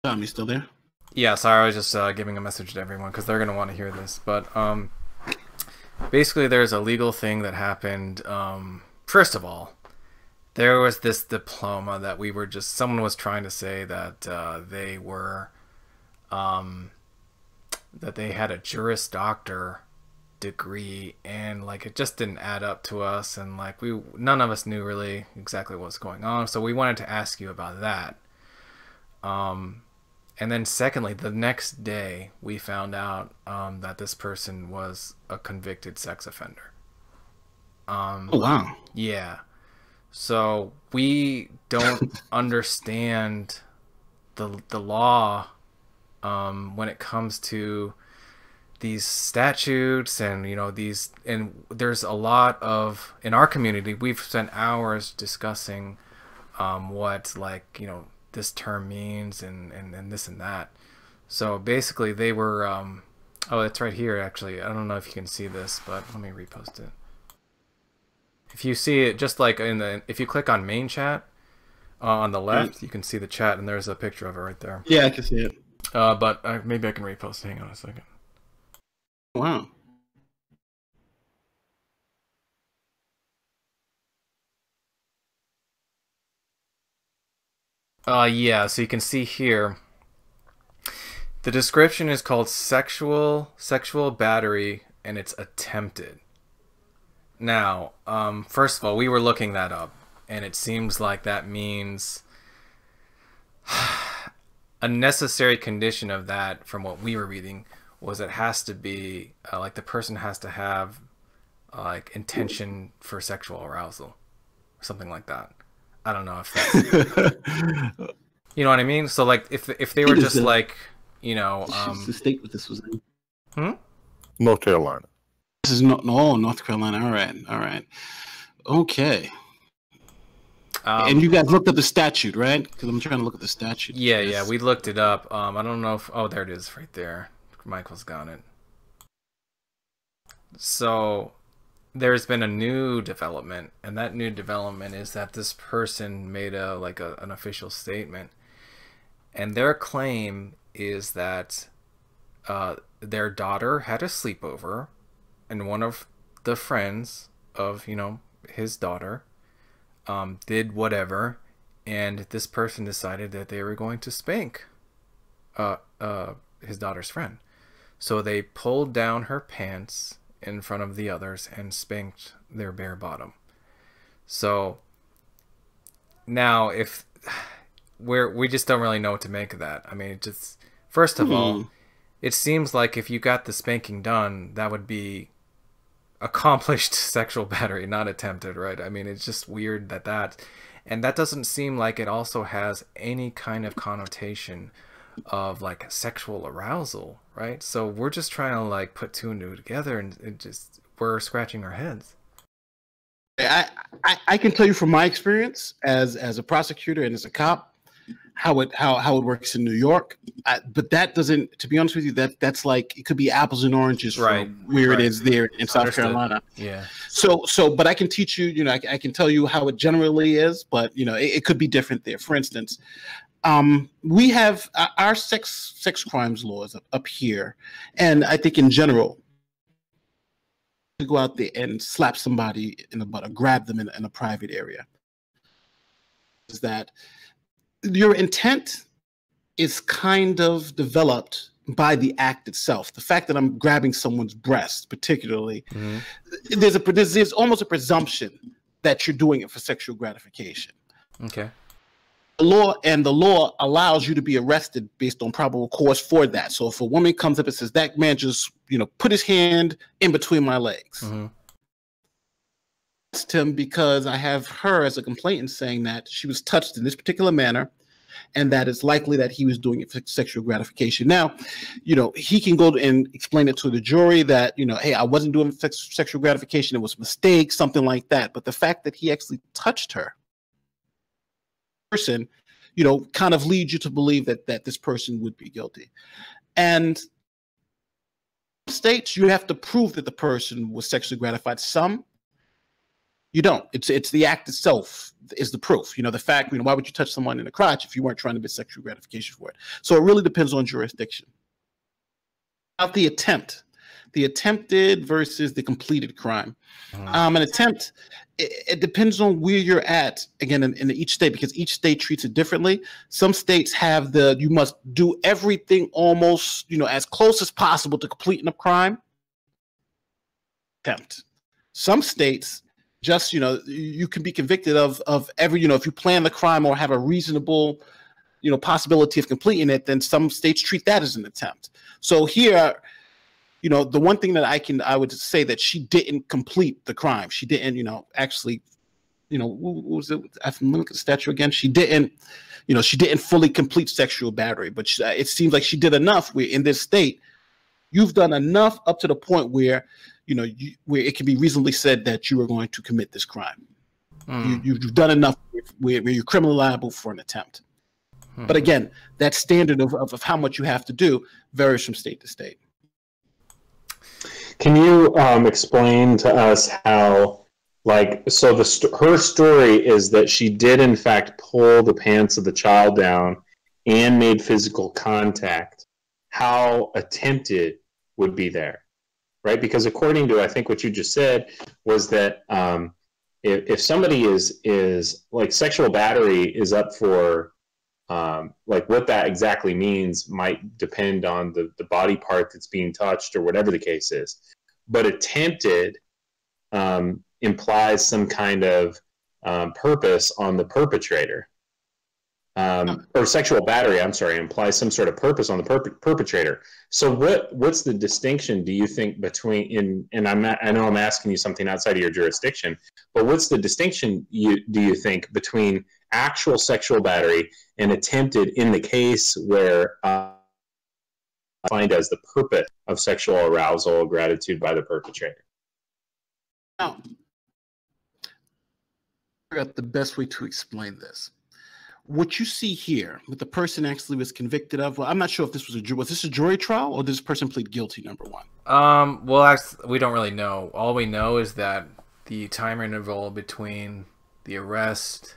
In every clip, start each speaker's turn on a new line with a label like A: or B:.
A: Tom, you still there?
B: Yeah, sorry, I was just giving a message to everyone because they're gonna want to hear this. But basically, there's a legal thing that happened. First of all, there was this diploma that we were just someone was trying to say that they were um, that they had a Juris Doctor degree, and like it just didn't add up to us, and like we none of us knew really exactly what was going on. So we wanted to ask you about that. Um, And then, secondly, the next day, we found out that this person was a convicted sex offender.
A: Oh
B: Um,
A: wow.
B: yeah. So we don't understand the law when it comes to these statutes, and these, and there's a lot of, in our community we've spent hours discussing what, like, this term means, and this and that. So basically, they were. Oh, it's right here. Actually, I don't know if you can see this, but let me repost it. If you see it, just like if you click on main chat on the
A: Right.
B: left, you can see the chat, and there's a picture of it right there.
A: Yeah, I can see it.
B: But maybe I can repost it. Hang on a second.
A: Wow.
B: Yeah. So you can see here. The description is called sexual battery, and it's attempted. Now, first of all, we were looking that up, and it seems like that means a necessary condition of that, from what we were reading, was it has to be like the person has to have like intention for sexual arousal, or something like that. I don't know if that's, you know what I mean. So like if they were
A: State is
B: just
A: the
B: like, you know,
A: it's the state what this was in.
B: hmm?
C: North Carolina.
A: This is not no North Carolina. All right, all right, okay. And
B: um,
A: you guys looked up the statute, right? Because I'm trying to look at the statute for
B: yeah,
A: this.
B: we looked it up. I don't know if, oh, there it is right there. Michael's got it. So there's been a new development, and that new development is that this person made an official statement, and their claim is that their daughter had a sleepover, and one of the friends of his daughter did whatever, and this person decided that they were going to spank uh, his daughter's friend. So they pulled down her pants in front of the others and spanked their bare bottom. So now, if we just don't really know what to make of that. I mean, it just, first of all,
A: Hmm.
B: it seems like if you got the spanking done, that would be accomplished sexual battery, not attempted, right? I mean, it's just weird and that doesn't seem like it also has any kind of connotation of like sexual arousal, right? So we're just trying to like put two and two together, and it just, we're scratching our heads.
A: I can tell you from my experience as a prosecutor and as a cop how it works in New York. But that doesn't, to be honest with you, that's like it could be apples and oranges
B: Right,
A: from where it
B: right.
A: is there in South
B: Understood.
A: Carolina.
B: Yeah.
A: But I can teach you. I can tell you how it generally is, but it could be different there. For instance, we have our sex crimes laws up here, and I think in general, to go out there and slap somebody in the butt or grab them in a private area, is that your intent is kind of developed by the act itself. The fact that I'm grabbing someone's breast, particularly,
B: Hmm.
A: there's almost a presumption that you're doing it for sexual gratification.
B: Okay.
A: The law allows you to be arrested based on probable cause for that. So if a woman comes up and says that man just put his hand in between my legs,
B: Hmm.
A: it's him because I have her as a complainant saying that she was touched in this particular manner, and that it's likely that he was doing it for sexual gratification. Now, he can go and explain it to the jury that, hey, I wasn't doing sexual gratification. It was a mistake, something like that. But the fact that he actually touched her person, kind of leads you to believe that this person would be guilty. And states, you have to prove that the person was sexually gratified. Some, You don't. It's the act itself is the proof. The fact, why would you touch someone in the crotch if you weren't trying to get sexual gratification for it? So it really depends on jurisdiction. About the attempted versus the completed crime. An attempt, it depends on where you're at, again, in each state, because each state treats it differently. Some states have you must do everything almost, as close as possible to completing a crime. Attempt. Some states just, you can be convicted of every, if you plan the crime or have a reasonable, possibility of completing it, then some states treat that as an attempt. So here, the one thing that I would say that she didn't complete the crime. She didn't, actually, what was it? I have to look at the statute again. She didn't fully complete sexual battery, but it seems like she did enough where in this state, you've done enough up to the point where, where it can be reasonably said that you are going to commit this crime. You've done enough where you're criminally liable for an attempt. But again, that standard of how much you have to do varies from state to state.
C: Can you explain to us how, so her story is that she did in fact pull the pants of the child down and made physical contact. How attempted would be there, right? Because according to, I think what you just said was that if somebody is like, sexual battery is up for, what that exactly means might depend on the body part that's being touched or whatever the case is. But attempted implies some kind of purpose on the perpetrator. Or sexual battery, I'm sorry, implies some sort of purpose on the perpetrator. So what's the distinction, do you think, between, and I know I'm asking you something outside of your jurisdiction, but what's the distinction do you think between actual sexual battery and attempted in the case where defined as the purpose of sexual arousal or gratitude by the perpetrator?
A: Now, I forgot the best way to explain this. What you see here, what the person actually was convicted of, well, I'm not sure if this was this a jury trial or did this person plead guilty, number one?
B: Well, we don't really know. All we know is that the time interval between the arrest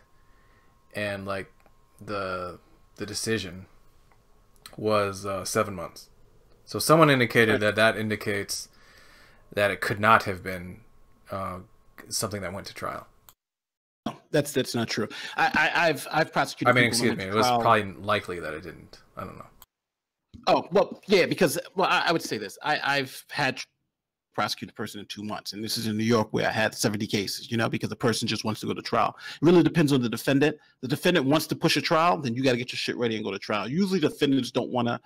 B: and the decision was 7 months. So someone indicated that indicates that it could not have been something that went to trial.
A: No, that's not true. I've prosecuted.
B: I mean, excuse me. It was probably likely that it didn't. I don't know.
A: Oh well, yeah, because I would say this. I've had prosecuted a person in 2 months, and this is in New York where I had 70 cases. Because the person just wants to go to trial. It really depends on the defendant. The defendant wants to push a trial, then you got to get your shit ready and go to trial. Usually, defendants don't want to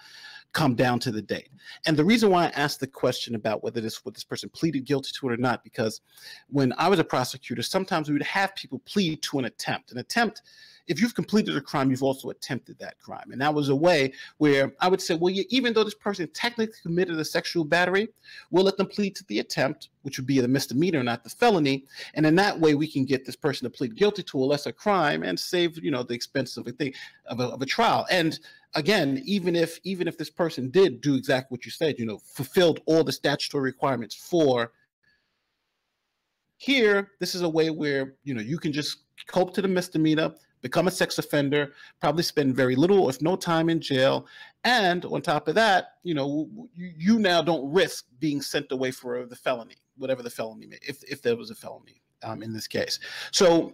A: come down to the date. And the reason why I asked the question about whether this person pleaded guilty to it or not, because when I was a prosecutor, sometimes we would have people plead to an attempt. An attempt, if you've completed a crime, you've also attempted that crime. And that was a way where I would say, well, even though this person technically committed a sexual battery, we'll let them plead to the attempt, which would be the misdemeanor, not the felony. And in that way, we can get this person to plead guilty to a lesser crime and save, the expense of a trial. And again, even if this person did do exactly what you said, fulfilled all the statutory requirements for here, this is a way where, you can just cope to the misdemeanor, become a sex offender, probably spend very little, if no time in jail. And on top of that, you now don't risk being sent away for the felony, whatever the felony may, if there was a felony in this case. So,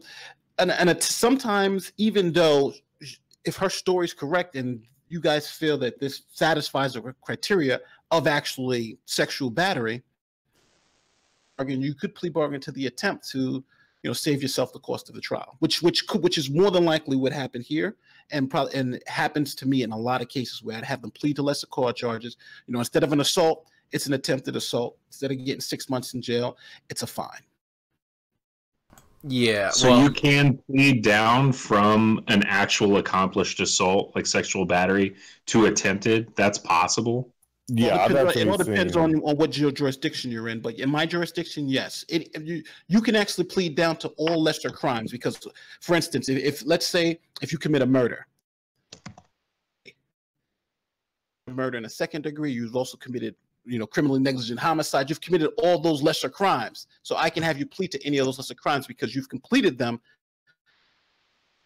A: and sometimes, even though if her story is correct and you guys feel that this satisfies the criteria of actually sexual battery, again, you could plea bargain to the attempt to, save yourself the cost of the trial, which is more than likely what happened here, and happens to me in a lot of cases where I'd have them plead to lesser court charges. Instead of an assault, it's an attempted assault. Instead of getting 6 months in jail, it's a fine.
B: Yeah.
C: So you can plead down from an actual accomplished assault, like sexual battery, to attempted. That's possible.
A: Yeah, it all depends on what jurisdiction you're in. But in my jurisdiction, yes, you can actually plead down to all lesser crimes because, for instance, if let's say if you commit a murder in a second degree, you've also committed criminally negligent homicide. You've committed all those lesser crimes. So I can have you plead to any of those lesser crimes because you've completed them.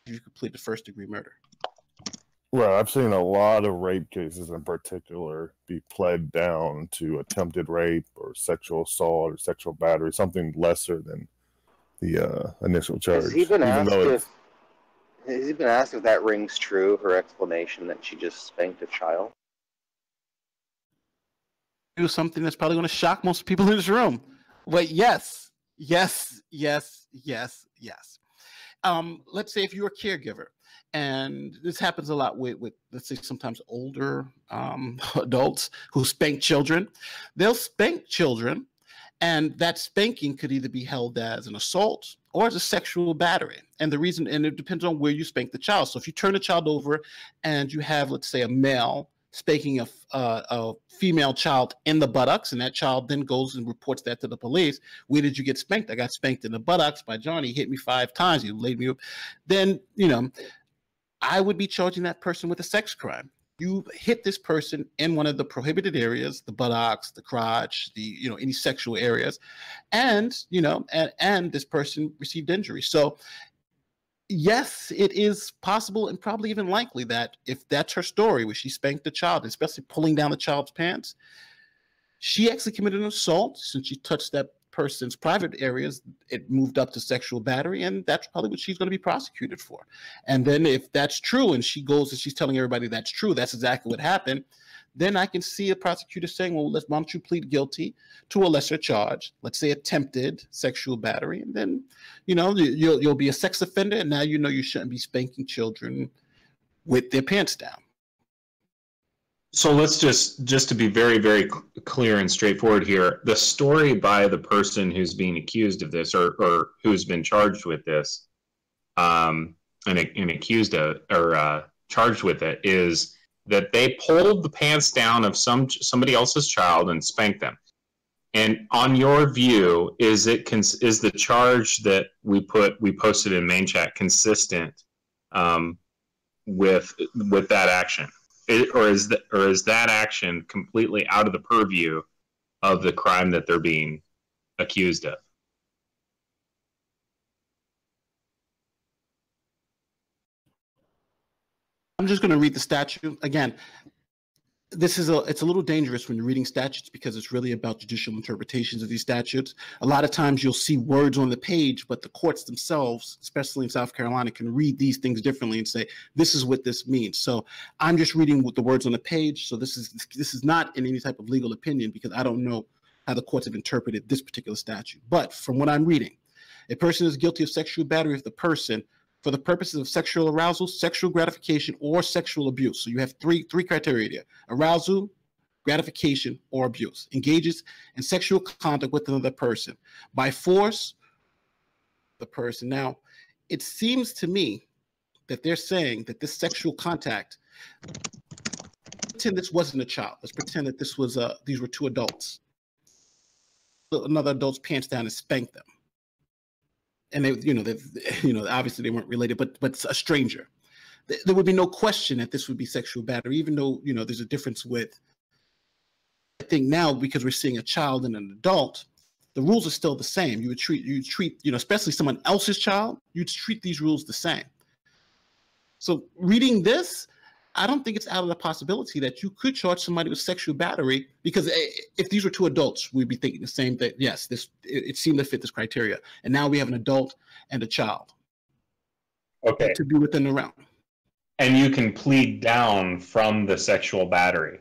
A: You completed first-degree murder.
D: Well, I've seen a lot of rape cases in particular be pled down to attempted rape or sexual assault or sexual battery, something lesser than the initial charge.
E: Has he been asked if that rings true, her explanation that she just spanked a child?
A: Do something that's probably going to shock most people in this room. But yes. Let's say if you're a caregiver, and this happens a lot with let's say sometimes older adults who spank children. They'll spank children, and that spanking could either be held as an assault or as a sexual battery. And it depends on where you spank the child. So if you turn a child over and you have, let's say, a male spanking a female child in the buttocks, and that child then goes and reports that to the police. Where did you get spanked? I got spanked in the buttocks by Johnny. He hit me 5 times. He laid me up. Then, I would be charging that person with a sex crime. You hit this person in one of the prohibited areas, the buttocks, the crotch, any sexual areas, and this person received injury. So yes, it is possible and probably even likely that if that's her story, where she spanked the child, especially pulling down the child's pants, she actually committed an assault. Since she touched that person's private areas, it moved up to sexual battery, and that's probably what she's going to be prosecuted for. And then if that's true, and she goes and she's telling everybody that's true, that's exactly what happened, then I can see a prosecutor saying, well, why don't you plead guilty to a lesser charge, let's say attempted sexual battery, and then you'll be a sex offender, and now you shouldn't be spanking children with their pants down.
C: So let's just to be very, very clear and straightforward here, the story by the person who's being accused of this or who's been charged with this and accused of or charged with it is that they pulled the pants down of somebody else's child and spanked them. And on your view, is the charge that we posted in main chat consistent with that action? Or is that action completely out of the purview of the crime that they're being accused of?
A: I'm just going to read the statute again. It's a little dangerous when you're reading statutes because it's really about judicial interpretations of these statutes. A lot of times you'll see words on the page, but the courts themselves, especially in South Carolina, can read these things differently and say, this is what this means. So I'm just reading with the words on the page. So this is not in any type of legal opinion because I don't know how the courts have interpreted this particular statute. But from what I'm reading, a person is guilty of sexual battery if the person, for the purposes of sexual arousal, sexual gratification, or sexual abuse. So you have three criteria there: arousal, gratification, or abuse. Engages in sexual contact with another person by force. The person. Now, it seems to me that they're saying that this sexual contact. Pretend this wasn't a child. Let's pretend that these were 2 adults. Another adult's pants down and spanked them. And they, obviously they weren't related, but a stranger. There would be no question that this would be sexual battery, even though, there's a difference with, I think now, because we're seeing a child and an adult, the rules are still the same. You would treat, especially someone else's child, you'd treat these rules the same. So reading this, I don't think it's out of the possibility that you could charge somebody with sexual battery, because if these were 2 adults, we'd be thinking the same thing. Yes, it seemed to fit this criteria. And now we have an adult and a child.
C: Okay.
A: To be within the realm.
C: And you can plead down from the sexual battery,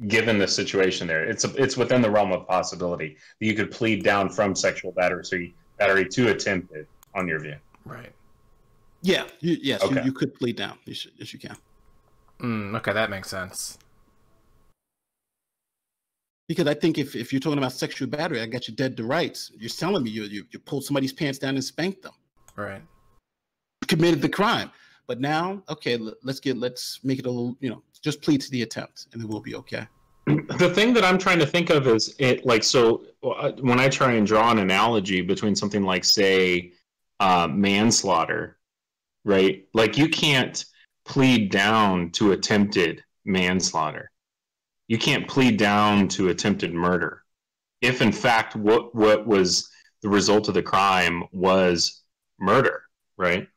C: given the situation there. It's within the realm of possibility that you could plead down from sexual battery, so battery to attempted, on your view.
B: Right.
A: Yeah. Yes,
C: okay.
A: you could plead down. Yes, you can.
B: Okay, that makes sense.
A: Because I think if you're talking about sexual battery, I got you dead to rights. You're telling me you pulled somebody's pants down and spanked them.
B: Right.
A: You committed the crime. But now, okay, let's make it a little, just plead to the attempt, and then we'll be okay.
C: The thing that I'm trying to think of is when I try and draw an analogy between something like, say, manslaughter, right? Like, you can't plead down to attempted manslaughter. you can't plead down to attempted murder if, in fact, what was the result of the crime was murder, right?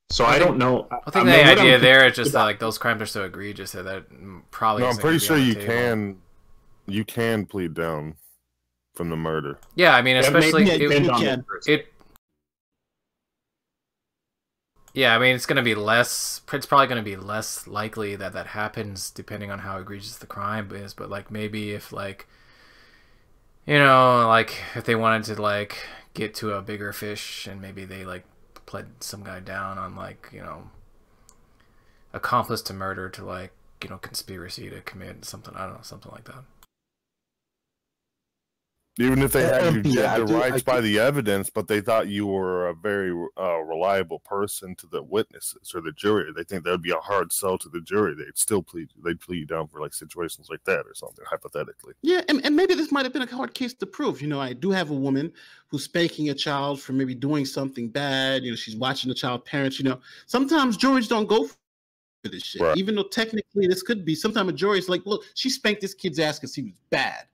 C: So I don't know.
B: I think the idea there is just that, like, those crimes are so egregious that probably.
D: No, I'm pretty sure you can plead down from the murder.
B: Yeah, I mean, especially yeah, I mean, it's gonna be less. It's probably gonna be less likely that happens depending on how egregious the crime is. But like maybe if like, you know, like if they wanted to like get to a bigger fish and maybe they like pled some guy down on like, you know, accomplice to murder to like, you know, conspiracy to commit something. I don't know, something like that.
D: Even if they had you dead to rights by the evidence, but they thought you were a very reliable person to the witnesses or the jury, they think that would be a hard sell to the jury. They'd plead you down for like situations like that or something, hypothetically.
A: Yeah, and maybe this might have been a hard case to prove. You know, I do have a woman who's spanking a child for maybe doing something bad. You know, she's watching the child parents. You know, sometimes juries don't go for this shit, right. Even though technically this could be. Sometimes a jury is like, look, she spanked this kid's ass because he was bad.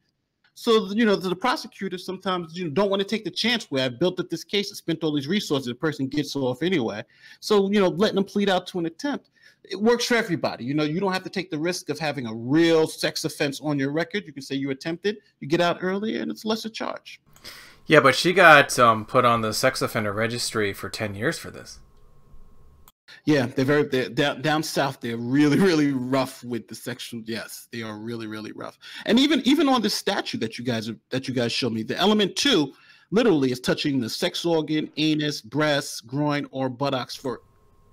A: So, you know, the prosecutors sometimes don't want to take the chance where I built up this case and spent all these resources, the person gets off anyway. So, you know, letting them plead out to an attempt. It works for everybody. You know, you don't have to take the risk of having a real sex offense on your record. You can say you attempted, you get out earlier, and it's a lesser charge.
B: Yeah, but she got put on the sex offender registry for 10 years for this.
A: Yeah, they're down south. They're really, really rough with the sexual. Yes, they are really, really rough. And even on the statute that you guys showed me, the element 2 literally is touching the sex organ, anus, breast, groin, or buttocks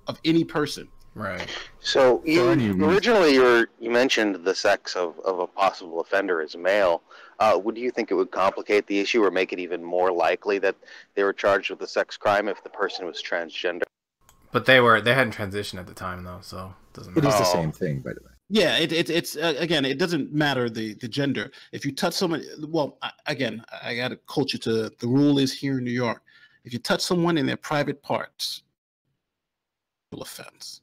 A: of any person.
B: Right.
E: So originally you mentioned the sex of a possible offender as male. Would you think it would complicate the issue or make it even more likely that they were charged with a sex crime if the person was transgender?
B: But they hadn't transitioned at the time though, so it doesn't matter.
F: It is the same thing, by the way.
A: Yeah, it's again, it doesn't matter the gender. If you touch someone, well, I got to coach you to the rule is here in New York. If you touch someone in their private parts, offense.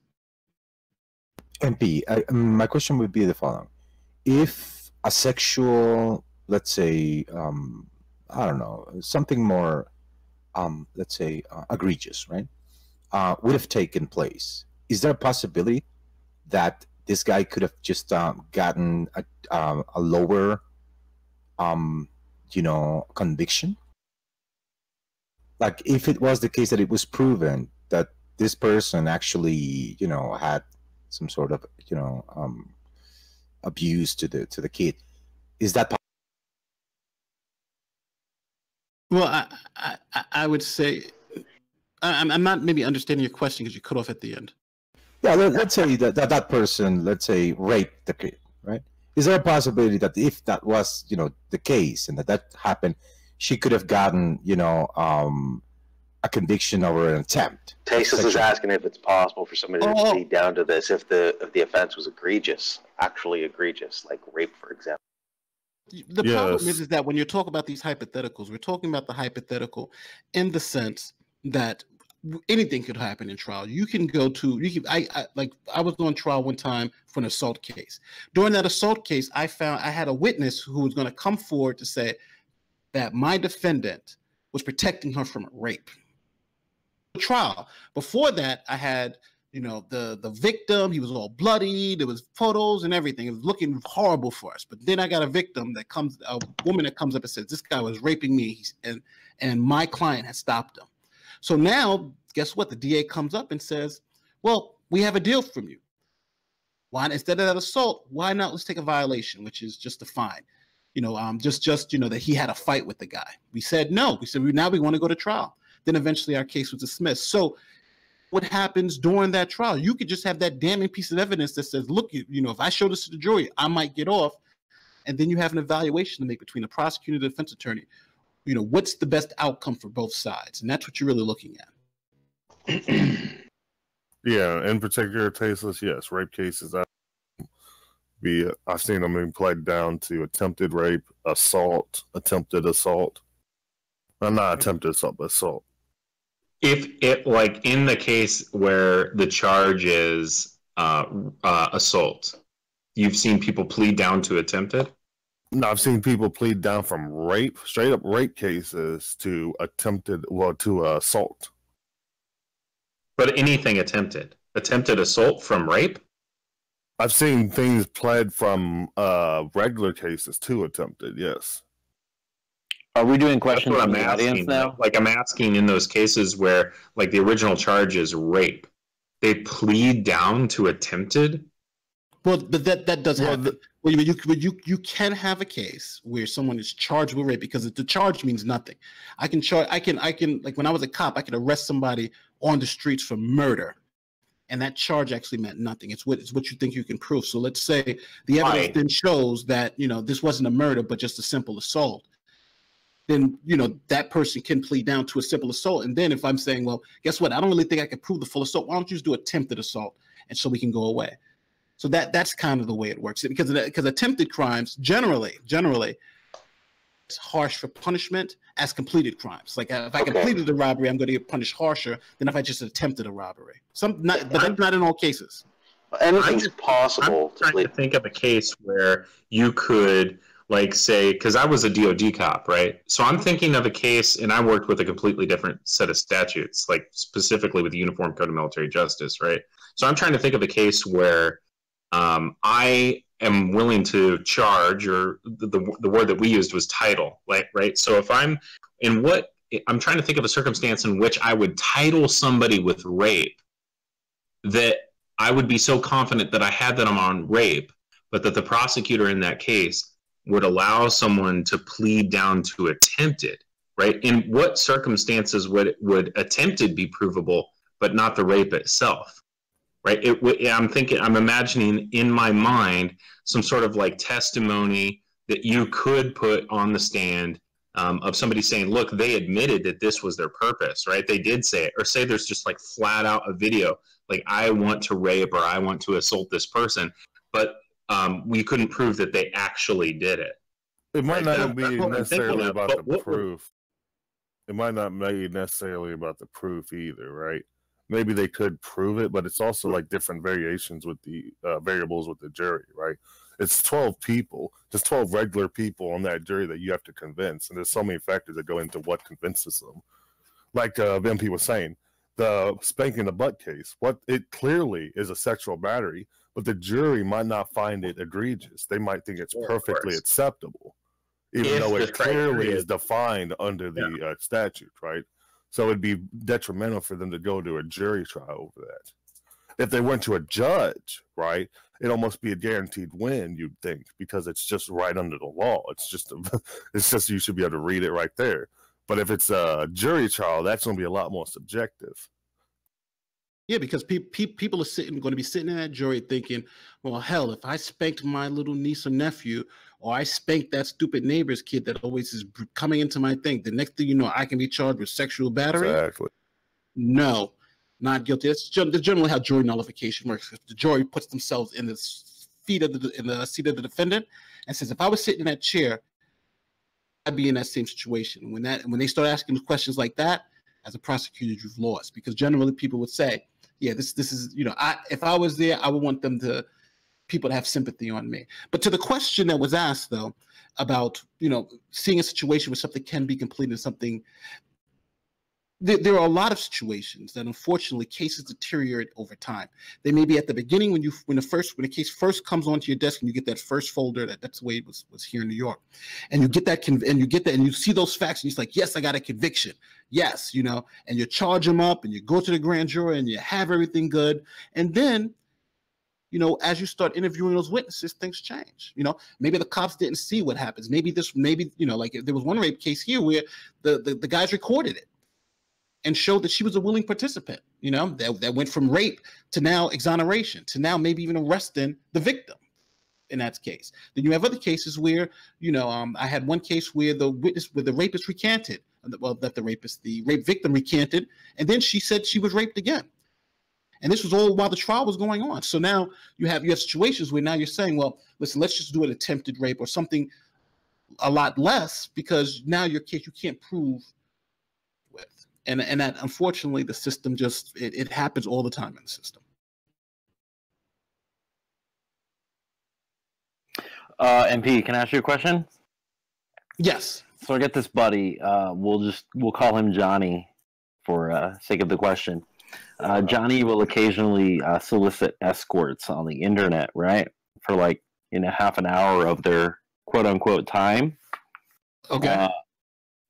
F: MP, my question would be the following: if a sexual, let's say, I don't know, something more, let's say, egregious, right? Would have taken place. Is there a possibility that this guy could have just gotten a lower, you know, conviction? Like if it was the case that it was proven that this person actually, you know, had some sort of, you know, abuse to the kid, is that possible?
A: Well, I would say. I'm not maybe understanding your question because you cut off at the end.
F: Yeah, let's say that person, let's say, raped the kid, right? Is there a possibility that if that was, you know, the case and that happened, she could have gotten, you know, a conviction over an attempt?
E: Tasis is asking if it's possible for somebody to plead down to this if the offense was egregious, actually egregious, like rape, for example.
A: The problem is that when you talk about these hypotheticals, we're talking about the hypothetical in the sense that anything could happen in trial. You can go to I was on trial one time for an assault case. During that assault case, I had a witness who was going to come forward to say that my defendant was protecting her from a rape. Trial. Before that, I had, you know, the victim. He was all bloody. There was photos and everything. It was looking horrible for us. But then I got a woman that comes up and says, this guy was raping me, and my client had stopped him. So now, guess what? The DA comes up and says, well, we have a deal from you. Why, instead of that assault, why not let's take a violation, which is just a fine. You know, just you know, that he had a fight with the guy. We said no. We said now we want to go to trial. Then eventually our case was dismissed. So what happens during that trial? You could just have that damning piece of evidence that says, look, you know, if I show this to the jury, I might get off. And then you have an evaluation to make between the prosecutor and the defense attorney. You know, what's the best outcome for both sides? And that's what you're really looking at.
D: Yeah, in particular, tasteless, yes. Rape cases, I've seen them being played down to attempted rape, assault, attempted assault. Well, not attempted assault, but assault.
C: If it, like in the case where the charge is assault, You've seen people plead down to attempted?
D: No, I've seen people plead down from rape, straight up rape cases, to attempted, well, to assault.
C: But anything attempted. Attempted assault from rape?
D: I've seen things pled from regular cases to attempted, yes.
G: Are we doing questions
C: That's
G: from
C: what
G: the
C: I'm asking
G: audience now?
C: Like I'm asking in those cases where like the original charge is rape, they plead down to attempted.
A: Well, but that does happen. Well, you can have a case where someone is charged with rape because the charge means nothing. I can like when I was a cop, I could arrest somebody on the streets for murder, and that charge actually meant nothing. It's what you think you can prove. So let's say the evidence then shows that this wasn't a murder but just a simple assault. Then that person can plead down to a simple assault. And then if I'm saying, well, guess what? I don't really think I can prove the full assault. Why don't you just do attempted assault, and so we can go away. So that's kind of the way it works, because attempted crimes generally it's harsh for punishment as completed crimes. Like if I completed the robbery, I'm going to get punished harsher than if I just attempted a robbery. But that's not in all cases.
E: Anything's possible.
C: I'm trying to think of a case where you could like say, because I was a DOD cop, right? So I'm thinking of a case, and I worked with a completely different set of statutes, like specifically with the Uniform Code of Military Justice, right? So I'm trying to think of a case where I am willing to charge, or the word that we used was title, right? So if I'm trying to think of a circumstance in which I would title somebody with rape, that I would be so confident that I had them on rape, but that the prosecutor in that case would allow someone to plead down to attempted, right? In what circumstances would attempted be provable, but not the rape itself? Right. I'm imagining in my mind some sort of like testimony that you could put on the stand of somebody saying, look, they admitted that this was their purpose, right? They did say it, or say there's just like flat out a video, like I want to rape or I want to assault this person, but we couldn't prove that they actually did it.
D: It might not be necessarily about the proof. It might not be necessarily about the proof either, right? Maybe they could prove it, but it's also like different variations with the variables with the jury, right? It's 12 people, just 12 regular people on that jury that you have to convince. And there's so many factors that go into what convinces them. Like MP was saying, the spanking the butt case, it clearly is a sexual battery, but the jury might not find it egregious. They might think it's perfectly acceptable, even though it clearly is defined under the statute, right? So it'd be detrimental for them to go to a jury trial over that. If they went to a judge, right, it'd almost be a guaranteed win, you'd think, because it's just right under the law. It's just you should be able to read it right there. But if it's a jury trial, that's going to be a lot more subjective.
A: Yeah, because people are going to be sitting in that jury thinking, well, hell, if I spanked my little niece or nephew, or I spanked that stupid neighbor's kid that always is coming into my thing, the next thing you know, I can be charged with sexual battery.
D: Exactly.
A: No, not guilty. That's generally how jury nullification works. If the jury puts themselves in the seat of the defendant and says, if I was sitting in that chair, I'd be in that same situation. When they start asking questions like that, as a prosecutor, you've lost, because generally people would say, yeah, this is, if I was there, I would want people to have sympathy on me. But to the question that was asked, though, about, seeing a situation where something can be completed, something, there are a lot of situations that unfortunately cases deteriorate over time. They may be at the beginning when the case first comes onto your desk and you get that first folder. That's the way it was here in New York, and you get that and you see those facts and you're like, yes, I got a conviction, yes, and you charge them up and you go to the grand jury and you have everything good, and then as you start interviewing those witnesses, things change. Maybe the cops didn't see what happens. Maybe like there was one rape case here where the guys recorded it and showed that she was a willing participant, that went from rape to now exoneration, to now maybe even arresting the victim in that case. Then you have other cases where, I had one case where the rapist recanted, the rape victim recanted, and then she said she was raped again. And this was all while the trial was going on. So now you have situations where now you're saying, well, listen, let's just do an attempted rape or something a lot less, because now your case you can't prove with. And that, unfortunately, the system it happens all the time in the system.
G: MP, can I ask you a question?
A: Yes.
G: So I got this buddy. We'll call him Johnny for sake of the question. Johnny will occasionally solicit escorts on the internet, right? For like half an hour of their quote unquote time.
A: Okay.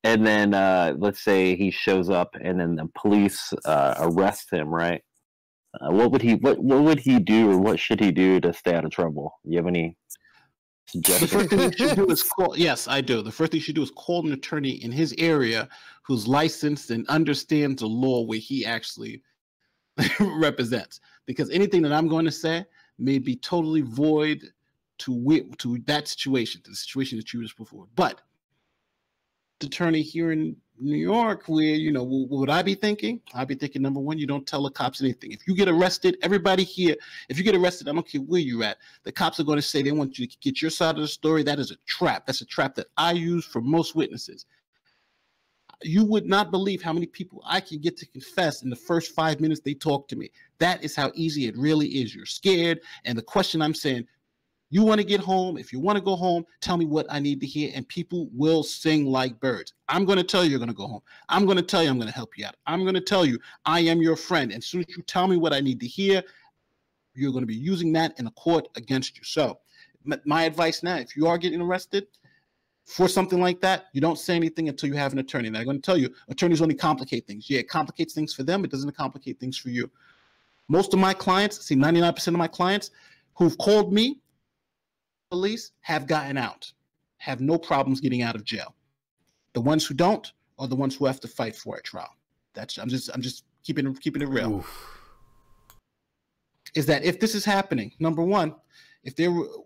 G: And then let's say he shows up, and then the police arrest him, right? What would he do, or what should he do to stay out of trouble? You have any
A: The first thing you should do is call. Yes, I do. The first thing you should do is call an attorney in his area who's licensed and understands the law where he actually represents. Because anything that I'm going to say may be totally void to that situation, to the situation that you just before. But the attorney here in New York, where what would I be thinking? I'd be thinking, number one, you don't tell the cops anything. If you get arrested, everybody here, if you get arrested, I don't care where you're at, the cops are going to say they want you to get your side of the story. That is a trap. That's a trap that I use for most witnesses. You would not believe how many people I can get to confess in the first 5 minutes they talk to me. That is how easy it really is. You're scared, and the question I'm saying, you want to get home. If you want to go home, tell me what I need to hear, and people will sing like birds. I'm going to tell you you're going to go home. I'm going to tell you I'm going to help you out. I'm going to tell you I am your friend. And as soon as you tell me what I need to hear, you're going to be using that in a court against you. So my advice now, if you are getting arrested for something like that, you don't say anything until you have an attorney. And I'm going to tell you, attorneys only complicate things. Yeah, it complicates things for them. It doesn't complicate things for you. Most of my clients, 99% of my clients who've called me, police, have gotten out, have no problems getting out of jail. The ones who don't are the ones who have to fight for a trial. I'm just keeping it real. Oof. Is that if this is happening, number one,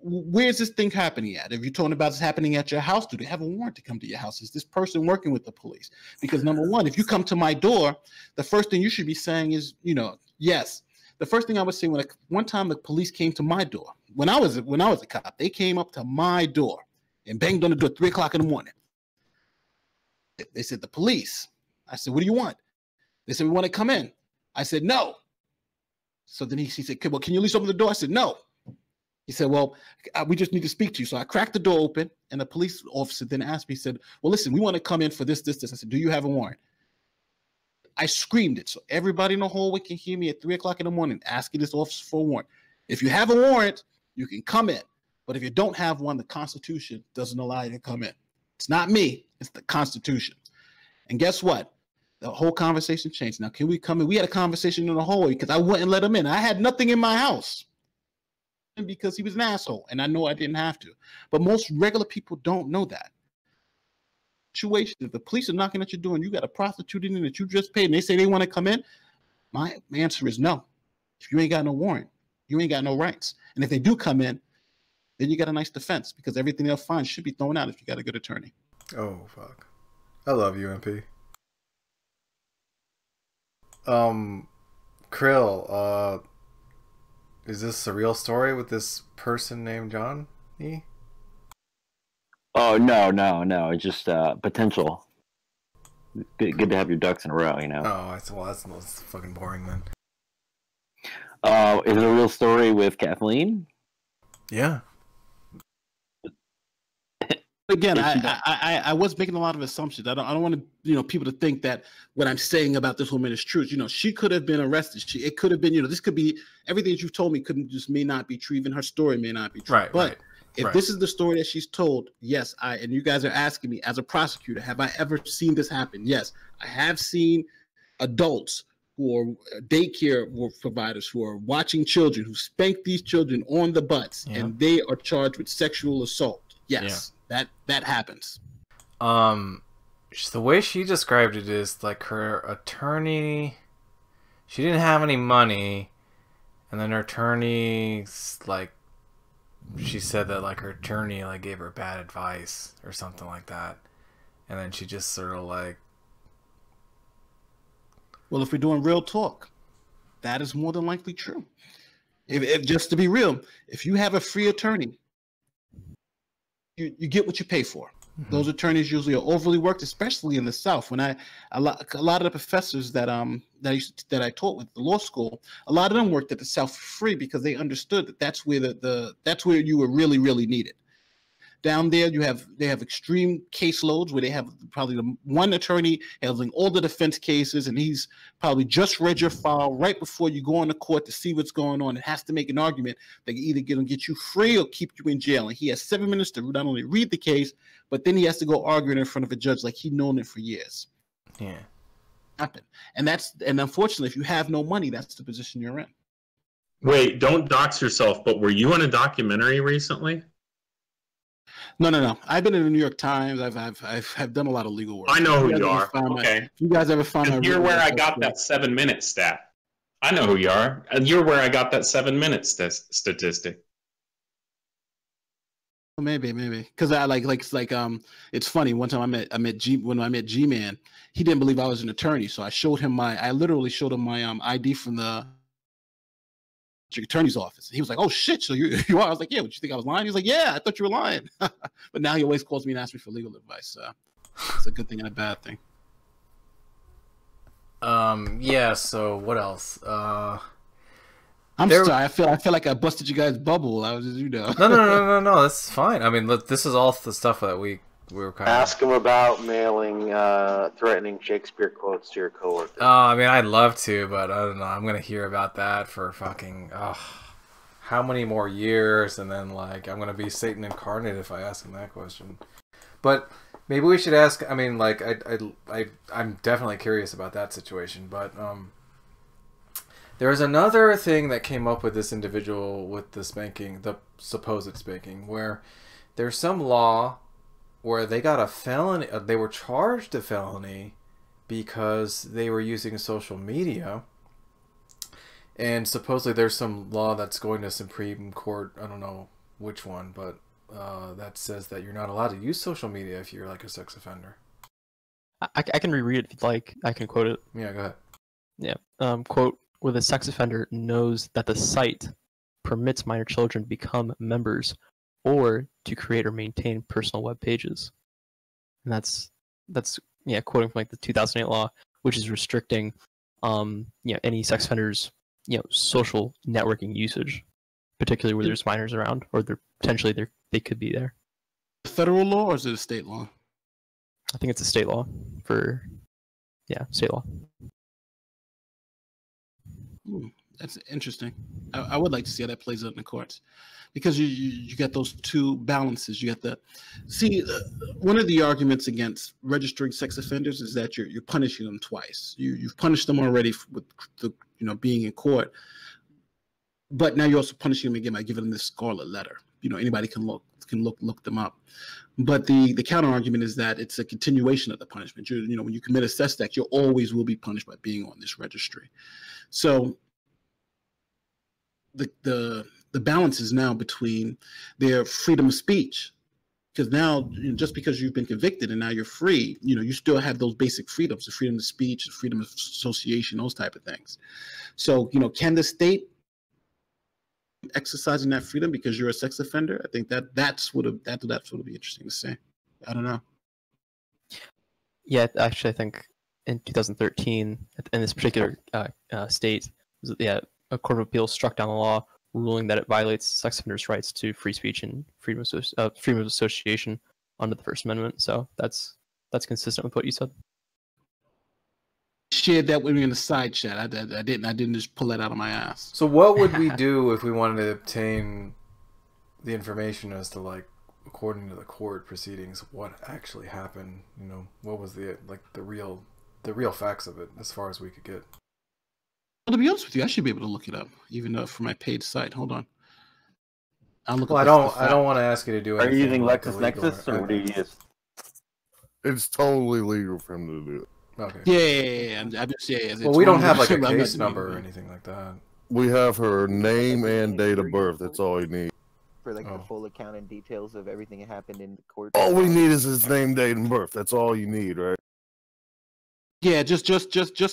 A: where's this thing happening at? If you're talking about it's happening at your house, do they have a warrant to come to your house? Is this person working with the police? Because number one, if you come to my door, the first thing you should be saying is, yes. The first thing I would say one time the police came to my door, when I was a cop, they came up to my door and banged on the door at 3:00 in the morning. They said, the police. I said, what do you want? They said, we want to come in. I said, no. So then he said, well, can you at least open the door? I said, no. He said, well, we just need to speak to you. So I cracked the door open, and the police officer then asked me, he said, well, listen, we want to come in for this. I said, do you have a warrant? I screamed it so everybody in the hallway can hear me at 3:00 in the morning asking this officer for a warrant. If you have a warrant, you can come in. But if you don't have one, the Constitution doesn't allow you to come in. It's not me. It's the Constitution. And guess what? The whole conversation changed. Now, can we come in? We had a conversation in the hallway because I wouldn't let him in. I had nothing in my house because he was an asshole, and I know I didn't have to. But most regular people don't know that. Situation, if the police are knocking at your door and you got a prostitute in that you just paid and they say they want to come in, my answer is no. If you ain't got no warrant, you ain't got no rights. And if they do come in, then you got a nice defense because everything they'll find should be thrown out if you got a good attorney.
B: Oh, fuck. I love you, MP. Krill, is this a real story with this person named John E?
G: Oh, no. It's just potential. Good to have your ducks in a row,
B: Oh, well, that's fucking boring then.
G: Is it a real story with Kathleen?
B: Yeah.
A: Again, I was making a lot of assumptions. I don't want to, people to think that what I'm saying about this woman is true. She could have been arrested. It could have been, this could be everything that you've told me may not be true. Even her story may not be true.
B: Right.
A: But if this is the story that she's told, yes, and you guys are asking me as a prosecutor, have I ever seen this happen? Yes, I have seen adults who are daycare providers who are watching children, who spank these children on the butts, and they are charged with sexual assault. Yes. Yeah. That happens.
B: The way she described it is like her attorney, she didn't have any money, and then her attorney, like, she said that like her attorney like gave her bad advice or something like that, and then she just sort of like.
A: Well, if we're doing real talk, that is more than likely true. If just to be real, if you have a free attorney, you get what you pay for. Mm-hmm. Those attorneys usually are overly worked, especially in the South. When a lot of the professors that I taught with the law school, a lot of them worked at the South for free because they understood that that's where that's where you were really, really needed. down there, they have extreme caseloads where they have probably the one attorney handling all the defense cases, and he's probably just read your file right before you go on the court to see what's going on, and has to make an argument that either get you free or keep you in jail. And he has 7 minutes to not only read the case, but then he has to go argue it in front of a judge like he's known it for years.
B: Yeah.
A: Happen. And unfortunately, if you have no money, that's the position you're in.
C: Wait, don't dox yourself, but were you on a documentary recently?
A: No. I've been in the New York Times. I've done a lot of legal work.
C: I know who you are. Okay.
A: If you guys ever find my
C: you're where I got that 7-minute stat. I know who you are. And you're where I got that 7-minute statistic.
A: Maybe, because I it's funny. One time I met G-Man, he didn't believe I was an attorney, so I literally showed him my ID from the attorney's office. He was like, "Oh shit, so you are?" I was like, "Yeah." Would you think I was lying? He's like, "Yeah, I thought you were lying." But now he always calls me and asks me for legal advice. It's a good thing and a bad thing.
B: Yeah. So what else?
A: I'm sorry. I feel like I busted you guys' bubble. I was just,
B: No. That's fine. I mean, look, this is all the stuff that we were kind of...
E: Ask him about mailing threatening Shakespeare quotes to your coworkers.
B: Oh, I mean, I'd love to, but I don't know. I'm gonna hear about that for fucking how many more years, and then like I'm gonna be Satan incarnate if I ask him that question. But maybe we should ask. I mean, like I'm definitely curious about that situation, but there's another thing that came up with this individual with the spanking, the supposed spanking, where there's some law where they got a felony, they were charged a felony because they were using social media, and supposedly there's some law that's going to Supreme Court, I don't know which one, but that says that you're not allowed to use social media if you're like a sex offender.
H: I can reread it if you'd like. I can quote it.
B: Yeah, go ahead.
H: Yeah. Quote, where the sex offender knows that the site permits minor children to become members or to create or maintain personal web pages. And that's quoting from like the 2008 law, which is restricting any sex offenders social networking usage, particularly where there's minors around, or they could be there.
A: Federal law, or is it a state law?
H: I think it's a state law state law.
A: That's interesting. I would like to see how that plays out in the courts, because you got those two balances. You got one of the arguments against registering sex offenders is that you're punishing them twice. You've punished them already with the being in court, but now you're also punishing them again by giving them this scarlet letter. Anybody can look them up. But the counter argument is that it's a continuation of the punishment. When you commit a sex act, you always will be punished by being on this registry. So the balance is now between their freedom of speech, because now just because you've been convicted and now you're free, you still have those basic freedoms: the freedom of speech, the freedom of association, those type of things. So can the state exercising that freedom because you're a sex offender? I think that's what would be interesting to say. I don't know.
H: Yeah, actually, I think in 2013, in this particular state, a court of appeals struck down the law, ruling that it violates sex offenders' rights to free speech and freedom of association under the First Amendment. So that's consistent with what you said.
A: Shared that with me in the side chat. I didn't just pull that out of my ass.
B: So what would we do if we wanted to obtain the information as to, like, according to the court proceedings, what actually happened? What was the real facts of it, as far as we could get?
A: Well, to be honest with you, I should be able to look it up, even from my paid site. Hold on.
B: I don't want to ask you to do it.
G: Are you using LexisNexis, or what do you use?
D: It's totally legal for him to do it.
B: Okay.
A: Yeah.
B: Well, we don't have like a case number or anything like that.
D: We have her name and date of birth. That's all you need.
I: For the full account and details of everything that happened in the court.
D: All we need is his name, date, and birth. That's all you need, right?
A: Yeah, just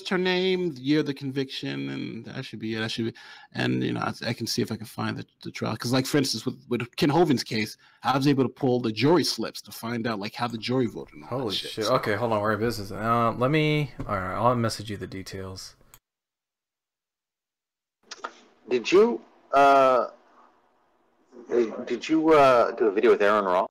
A: her name, the year of the conviction, and that should be it. And I can see if I can find the trial. Because, like, for instance, with Ken Hovind's case, I was able to pull the jury slips to find out how the jury voted. And all
B: Holy
A: that shit.
B: shit! Okay, hold on, we're in business. All right, I'll message you the details.
E: Did you do a video with Aaron Ross?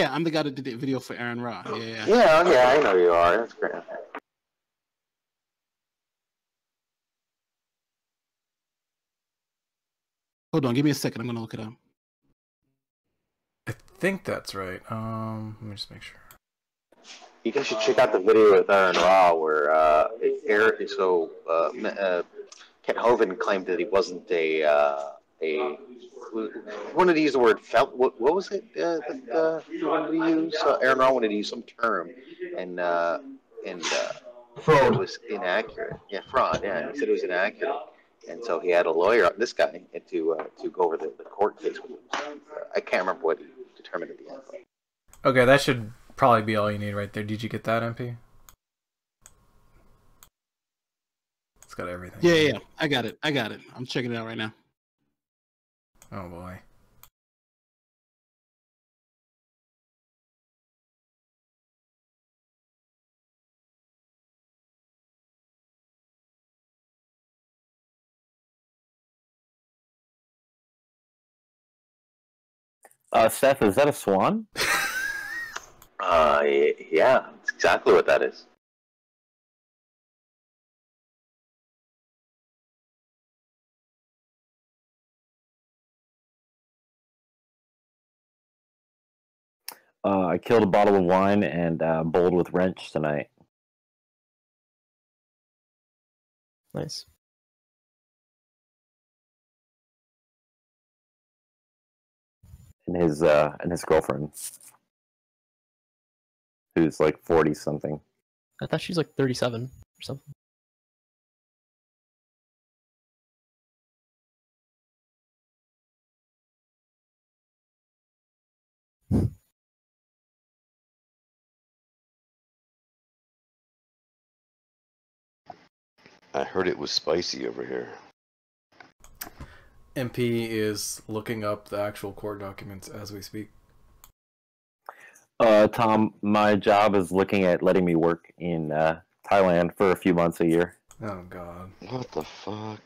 A: Yeah, I'm the guy that did the video for Aaron Ra. Yeah.
E: Yeah, I know you are. That's great.
A: Hold on, give me a second. I'm gonna look it up.
B: I think that's right. Let me just make sure.
E: You guys should check out the video with Aaron Ra where Kent Hovind claimed that he wasn't a wanted to use the word felt. What was it that he wanted to use? Aaron Ra wanted to use some term, and
C: Fraud.
E: it was inaccurate. Yeah, fraud. Yeah, and he said it was inaccurate, and so he had a lawyer, this guy, to go over the court case with him. I can't remember what he determined at the end.
B: Okay, that should probably be all you need right there. Did you get that, MP? It's got everything.
A: Yeah. I got it. I'm checking it out right now.
B: Oh boy.
G: Seth, is that a swan?
E: Yeah, that's exactly what that is.
G: I killed a bottle of wine and bowled with wrench tonight.
H: Nice.
G: And his girlfriend, who's like 40 something.
H: I thought she's like 37 or something.
J: I heard it was spicy over here.
B: MP is looking up the actual court documents as we speak.
G: Tom, my job is looking at letting me work in Thailand for a few months a year.
B: Oh god.
J: What the fuck?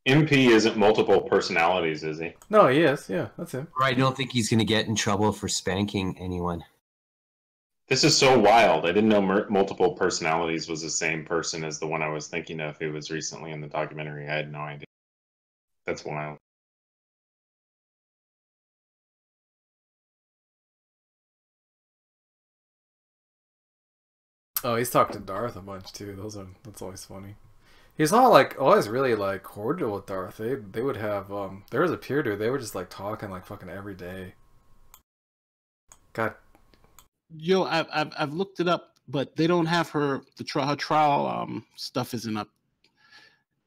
C: MP isn't multiple personalities, is he?
B: No, he is. Yeah, that's him.
K: I don't think he's going to get in trouble for spanking anyone.
C: This is so wild. I didn't know multiple personalities was the same person as the one I was thinking of who was recently in the documentary. I had no idea. That's wild.
B: Oh, he's talked to Darth a bunch too. That's always funny. He's always really like cordial with Darth. They would have there was a period where they were just like talking like fucking every day. God.
A: Yo, I've looked it up, but they don't have her trial stuff isn't up.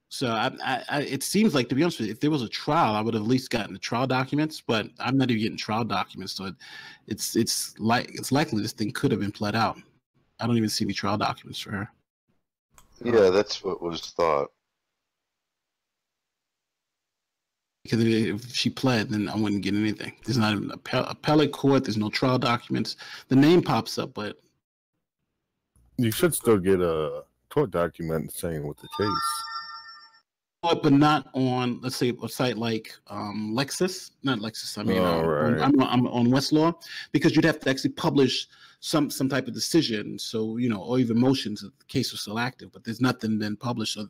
A: So it seems like, to be honest with you, if there was a trial, I would have at least gotten the trial documents. But I'm not even getting trial documents, so it's likely this thing could have been pled out. I don't even see any trial documents for her.
J: Yeah, that's what was thought.
A: Because if she pled, then I wouldn't get anything. There's not even appellate court. There's no trial documents. The name pops up, but
D: You should still get a court document saying what the case.
A: but not on, let's say, a site like Lexis, not Lexis. I mean,
D: right.
A: I'm on Westlaw, because you'd have to actually publish some type of decision. So, or even motions if the case was still active, but there's nothing been published. So,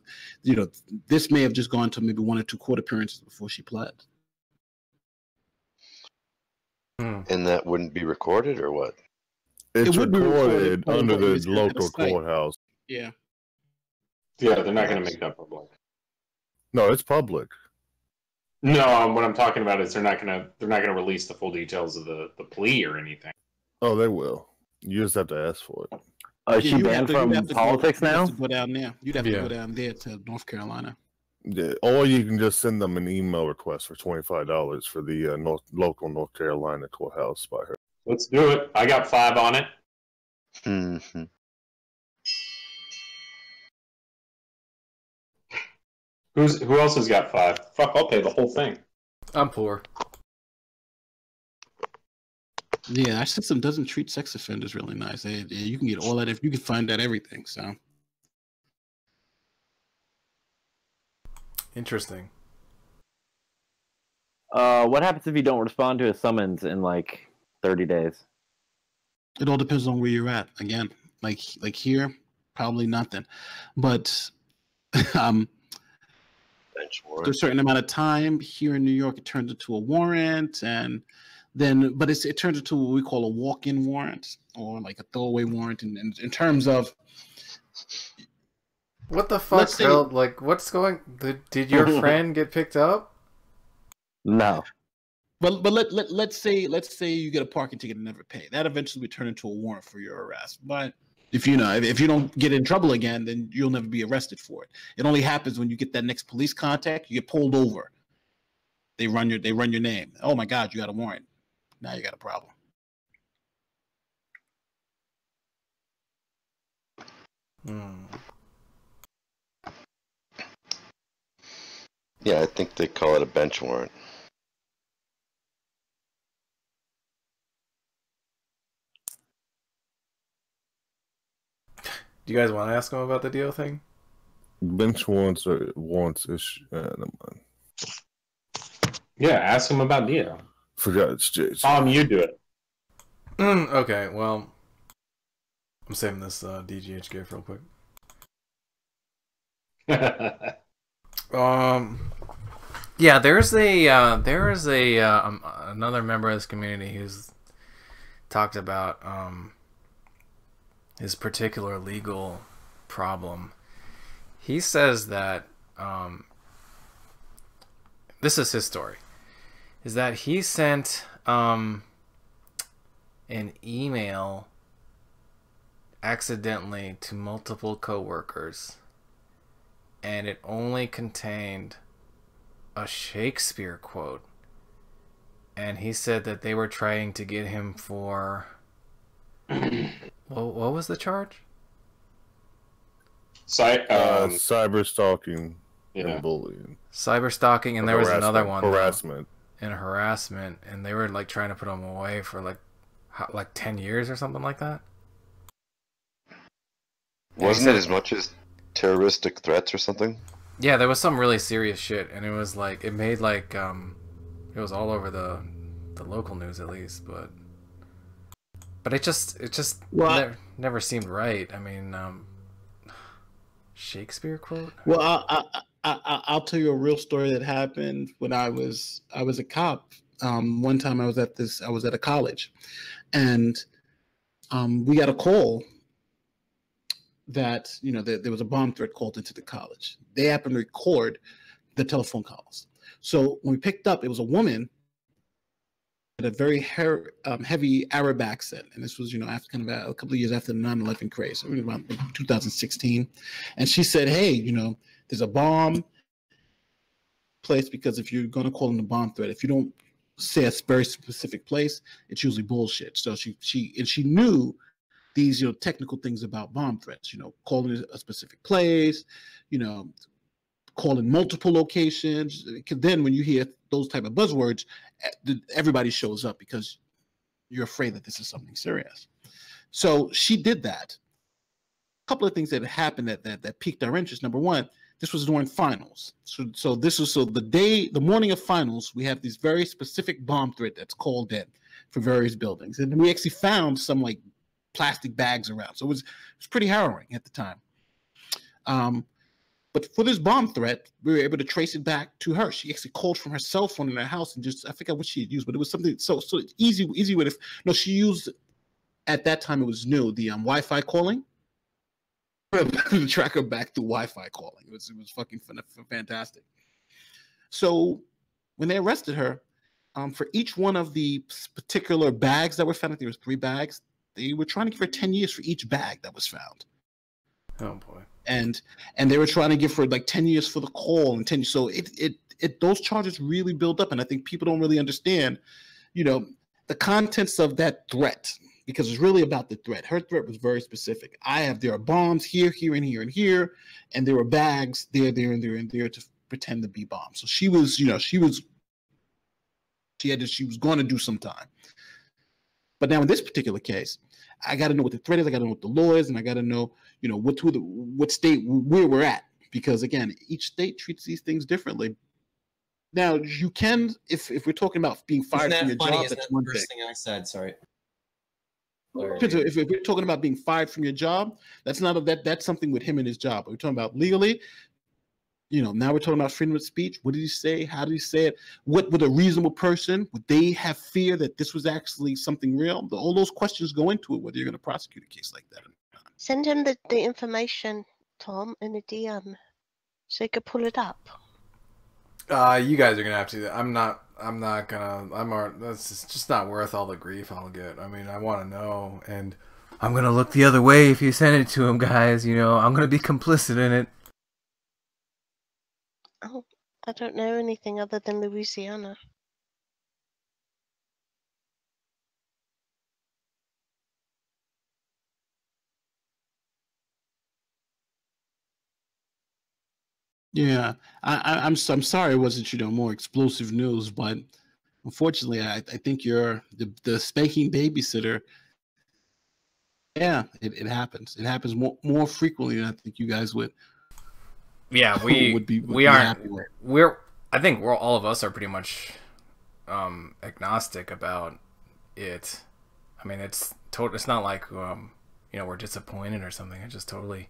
A: this may have just gone to maybe 1 or 2 court appearances before she pled.
J: And that wouldn't be recorded, or what?
D: It's
A: It would be
D: recorded
A: recorded,
D: under
A: but it's
D: the
A: at the
D: local
A: site.
D: courthouse.
A: Yeah.
C: Yeah, they're not going to make that public.
D: No, it's public.
C: No, what I'm talking about is they're not going to release the full details of the plea or anything.
D: Oh, they will. You just have to ask for it.
G: Is she banned from politics now?
A: You'd have to go down there. You'd have to go down there to North Carolina.
D: Yeah, or you can just send them an email request for $25 for the local North Carolina courthouse by her.
C: Let's do it. I got 5 on it.
J: Mm-hmm.
C: Who else has got 5? Fuck, I'll pay the whole thing.
B: I'm poor.
A: Yeah, our system doesn't treat sex offenders really nice. You can get all that, if you can find out everything. So
B: interesting.
G: What happens if you don't respond to a summons in like 30 days.
A: It all depends on where you're at. Again, like here, probably nothing. But
J: Bench
A: after a
J: warrant.
A: certain amount of time here in New York, it turns into a warrant, and then it turns into what we call a walk-in warrant or like a throwaway warrant. In terms of
B: What the fuck, Phil? Like, what's going? Did your friend get picked up?
G: No.
A: But let's say you get a parking ticket and never pay. That eventually would turn into a warrant for your arrest. But if you don't get in trouble again, then you'll never be arrested for it. It only happens when you get that next police contact. You get pulled over. They run your name. Oh my God, you got a warrant. Now you got a problem.
J: Yeah, I think they call it a bench warrant.
B: Do you guys want to ask him about the deal thing?
D: Bench warrants or warrants issue.
C: Yeah, ask him about Dio.
D: Forgot it's Jason.
C: You do it.
B: Okay, well, I'm saving this DGH gift real quick. Yeah, there is another member of this community who's talked about his particular legal problem. He says that this is his story, is that he sent an email accidentally to multiple coworkers, and it only contained a Shakespeare quote, and he said that they were trying to get him for what was the charge?
D: Cyber stalking and bullying.
B: Cyber stalking, and there was another one,
D: harassment.
B: And harassment, and they were like trying to put him away for like 10 years or something like that.
J: Wasn't it as much as terroristic threats or something?
B: Yeah, there was some really serious shit, and it was like it made like it was all over the local news at least, but it just never seemed right. I mean, Shakespeare quote.
A: Well, I'll tell you a real story that happened when I was a cop. One time I was at a college, and we got a call that there was a bomb threat called into the college. They happened to record the telephone calls. So when we picked up, it was a woman with a very heavy Arab accent, and this was after kind of a couple of years after the 9/11 craze, so it was around 2016. And she said, "Hey, there's a bomb place, because if you're going to call in a bomb threat, if you don't say a very specific place, it's usually bullshit." So she knew these technical things about bomb threats, calling a specific place, calling multiple locations. Then when you hear those type of buzzwords, everybody shows up because you're afraid that this is something serious. So she did that. A couple of things that happened that piqued our interest. Number one, this was during finals. So the morning of finals, we have this very specific bomb threat that's called in for various buildings. And we actually found some like plastic bags around. So it was pretty harrowing at the time. But for this bomb threat, we were able to trace it back to her. She actually called from her cell phone in her house and I forgot what she had used, but it was something so easy with she used, at that time it was new, the Wi-Fi calling. To track her back through Wi-Fi calling. It was fucking fantastic. So when they arrested her, for each one of the particular bags that were found, I think there was 3 bags, they were trying to give her 10 years for each bag that was found.
B: Oh boy.
A: And they were trying to give her like 10 years for the call and 10 years. So it those charges really build up, and I think people don't really understand, the contents of that threat, because it's really about the threat. Her threat was very specific. There are bombs here, here, and here, and here, and there were bags there, and there to pretend to be bombs. So she was going to do some time. But now in this particular case, I got to know what the threat is. I got to know what the law is, and I got to know, what state where we're at, because again, each state treats these things differently. Now you can, if we're talking about being fired from your job,
K: Isn't
A: that's
K: that
A: one
K: the
A: thing.
K: first thing I said? Sorry.
A: If we're talking about being fired from your job, that's not that's something with him and his job. We're talking about legally. Now we're talking about freedom of speech. What did he say? How did he say it? What would a reasonable person, would they have fear that this was actually something real? All those questions go into it, whether you're going to prosecute a case like that.
L: Send him the information, Tom, in a DM, so he could pull it up.
B: You guys are gonna have to. I'm not gonna. That's just not worth all the grief I'll get. I mean, I want to know, and I'm gonna look the other way if you send it to him, guys. I'm gonna be complicit in it.
L: Oh, I don't know anything other than Louisiana.
A: Yeah, I'm sorry it wasn't more explosive news, but unfortunately, I think you're the spanking babysitter. Yeah, it happens. It happens more frequently than I think you guys would.
B: Yeah, we aren't. I think all of us are pretty much agnostic about it. I mean, it's not like we're disappointed or something. It's just totally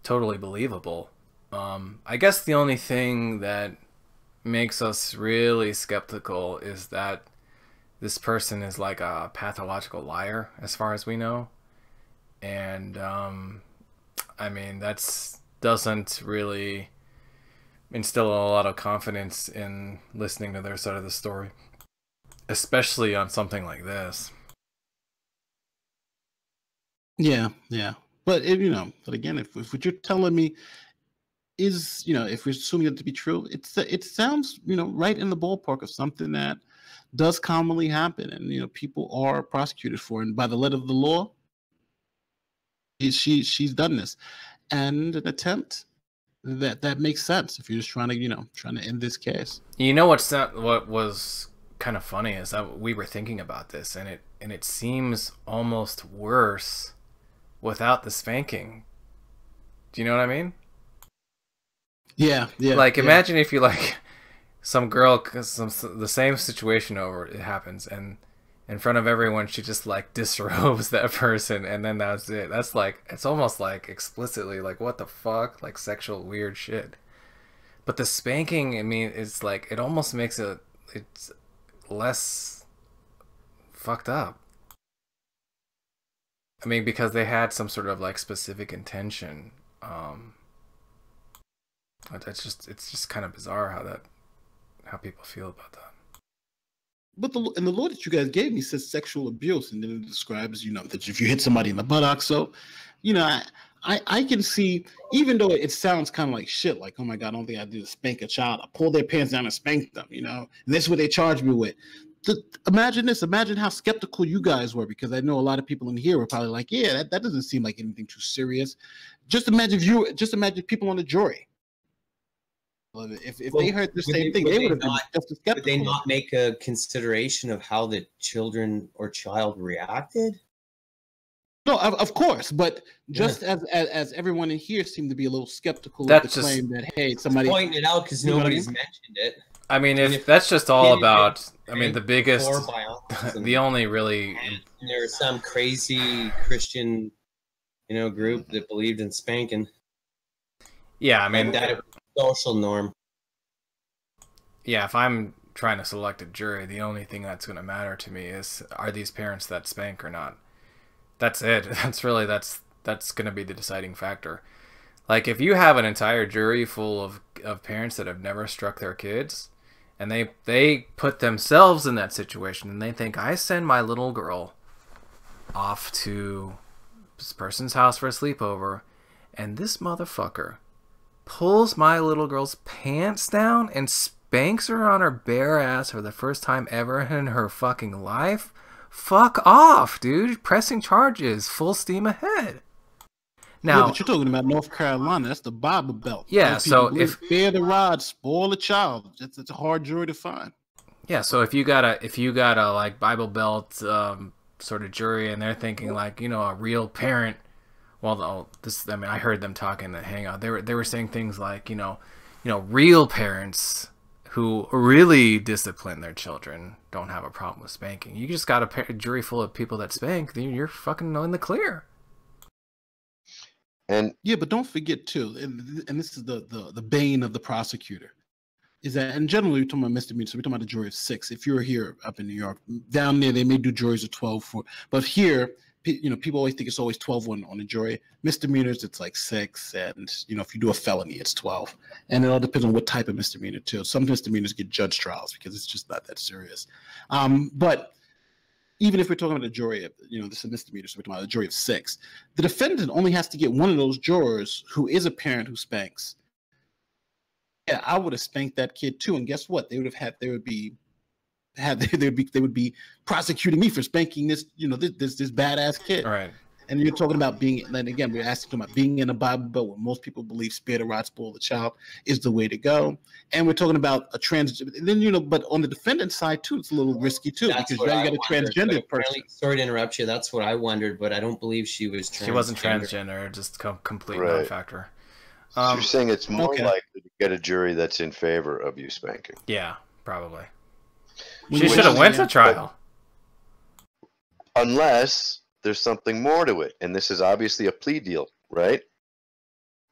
B: believable. I guess the only thing that makes us really skeptical is that this person is like a pathological liar, as far as we know, and I mean doesn't really instill a lot of confidence in listening to their side of the story, especially on something like this.
A: Yeah, but but again, if what you're telling me is, if we're assuming it to be true, it sounds, right in the ballpark of something that does commonly happen, and people are prosecuted for, and by the letter of the law, she's done this, and an attempt that makes sense if you're just trying to end this case.
B: What was kind of funny is that we were thinking about this, and it seems almost worse without the spanking. Do you know what I mean?
A: Yeah.
B: Like, imagine if you some girl, the same situation it happens, and in front of everyone she just disrobes that person, and then that's it. That's it's almost explicitly what the fuck, sexual weird shit. But the spanking, I mean, it's it almost makes it's less fucked up. I mean, because they had some sort of specific intention. It's just kind of bizarre how people feel about that.
A: But the law that you guys gave me says sexual abuse, and then it describes, that if you hit somebody in the buttocks. So, I can see, even though it sounds kind of like shit, oh my God, I don't think I do to spank a child. I pull their pants down and spank them, and that's what they charge me with. Imagine this. Imagine how skeptical you guys were, because I know a lot of people in here were probably like, yeah, that doesn't seem like anything too serious. Just imagine people on the jury. If they heard the same thing, they would have been just as skeptical.
K: Would they not make a consideration of how the children or child reacted?
A: No, of course, but just as everyone in here seemed to be a little skeptical of the claim that, hey, somebody
K: pointing it out because nobody's mentioned it.
B: I mean, if that's just all about, I mean, the biggest, the only really,
K: and there's some crazy Christian, group that believed in spanking.
B: Yeah, I mean,
K: that social norm.
B: Yeah, if I'm trying to select a jury, the only thing that's going to matter to me is, are these parents that spank or not? That's it. That's going to be the deciding factor. If you have an entire jury full of parents that have never struck their kids, and they put themselves in that situation, and they think, I send my little girl off to this person's house for a sleepover, and this motherfucker pulls my little girl's pants down and spanks her on her bare ass for the first time ever in her fucking life. Fuck off, dude. Pressing charges, full steam ahead. Now,
A: yeah, but you're talking about North Carolina. That's the Bible Belt.
B: Yeah, so if
A: bear the rod, spoil a child, it's a hard jury to find.
B: Yeah, so if you got a Bible Belt sort of jury, and they're thinking a real parent. Well, I heard them talking in the hangout. They were saying things like, real parents who really discipline their children don't have a problem with spanking. You just got a jury full of people that spank, then you're fucking in the clear.
J: And
A: yeah, but don't forget too, and this is the bane of the prosecutor, is that, and generally we're talking about misdemeanors, so we're talking about a jury of 6. If you're here up in New York, down there they may do juries of 12 for, but here, you know, people always think it's always 12 on a jury. Misdemeanors, it's like 6, and you know, if you do a felony, it's 12, and it all depends on what type of misdemeanor too. Some misdemeanors get judge trials because it's just not that serious. But even if we're talking about a jury of, you know, this is a misdemeanor, so we're talking about a jury of 6, the defendant only has to get one of those jurors who is a parent who spanks. Yeah, I would have spanked that kid too, and guess what? They would be prosecuting me for spanking this, you know, this badass kid.
B: All right.
A: And you're talking about being, and again, we're asking about being in a Bible Belt where most people believe spare the rod, spoil the child is the way to go. And we're talking about a then, you know, but on the defendant's side too, it's a little risky too, because you got a transgender person.
K: Sorry to interrupt you. That's what I wondered, but I don't believe she was transgender.
B: She wasn't transgender, just complete
J: Right.
B: non-factor.
J: So you're saying it's more
A: okay.
J: likely to get a jury that's in favor of you spanking.
B: Yeah, probably.
A: When
B: She
A: you
B: should have
A: watch
B: went
A: the-
B: to trial.
J: Unless there's something more to it. And this is obviously a plea deal, right?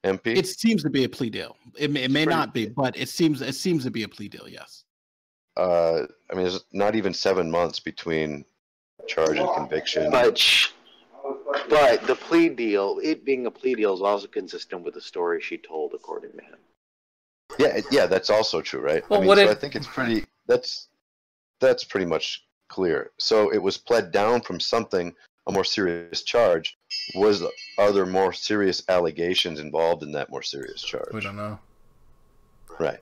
J: MP?
A: It seems to be a plea deal. It may not be, but it seems to be a plea deal. Yes.
J: I mean, there's not even 7 months between charge and conviction.
E: But the plea deal, it being a plea deal, is also consistent with the story she told, according to him.
J: Yeah, that's also true, right?
B: Well,
J: I mean,
B: what
J: so
B: it-
J: I think it's pretty. That's pretty much clear. So it was pled down from something, a more serious charge. Are there more serious allegations involved in that more serious charge?
B: We don't know.
J: Right.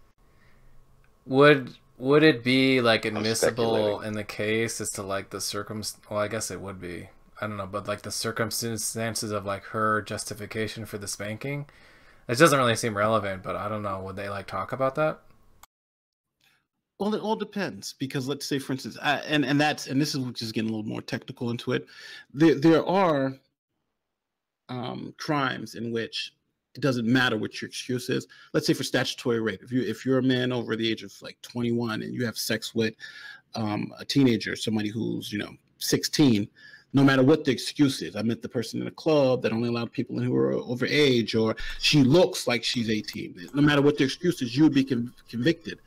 B: Would it be like admissible
J: speculating.
B: in the case as to like the well, I guess it would be. I don't know, but like the circumstances of like her justification for the spanking, it doesn't really seem relevant. But I don't know. Would they like talk about that?
A: Well, it all depends, because let's say, for instance, and this is just getting a little more technical into it. There are crimes in which it doesn't matter what your excuse is. Let's say for statutory rape, if you're a man over the age of like 21 and you have sex with a teenager, somebody who's 16. No matter what the excuse is, I met the person in a club that only allowed people in who are over age, or she looks like she's 18. No matter what the excuse is, you would be convicted.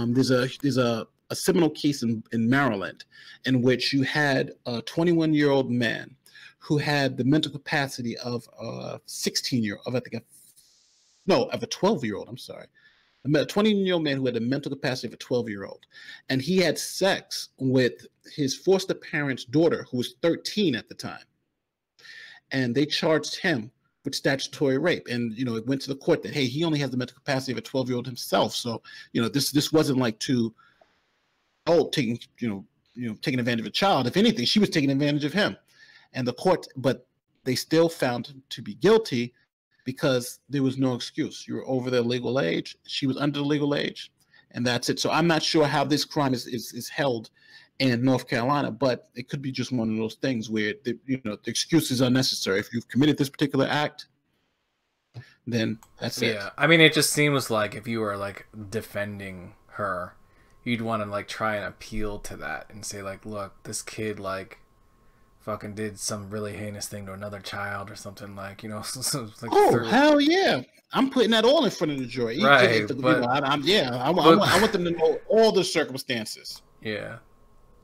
A: There's a seminal case in Maryland in which you had a 21-year-old man who had the mental capacity of a 16-year-old, of a 12-year-old. I'm sorry. A 20-year-old man who had the mental capacity of a 12-year-old, and he had sex with his foster parent's daughter, who was 13 at the time, and they charged him with statutory rape. And it went to the court that, hey, he only has the mental capacity of a 12-year-old himself, so this wasn't like taking advantage of a child. If anything, she was taking advantage of him, and the court, but they still found him to be guilty, because there was no excuse. You were over the legal age. She was under the legal age, and that's it. So I'm not sure how this crime is held in North Carolina, but it could be just one of those things where the excuse is unnecessary. If you've committed this particular act, then that's it.
B: Yeah, I mean, it just seems like if you were like defending her, you'd want to like try and appeal to that and say like, look, this kid like fucking did some really heinous thing to another child or something, like, like
A: hell yeah, I'm putting that all in front of the jury,
B: right?
A: I want them to know all the circumstances.
B: Yeah,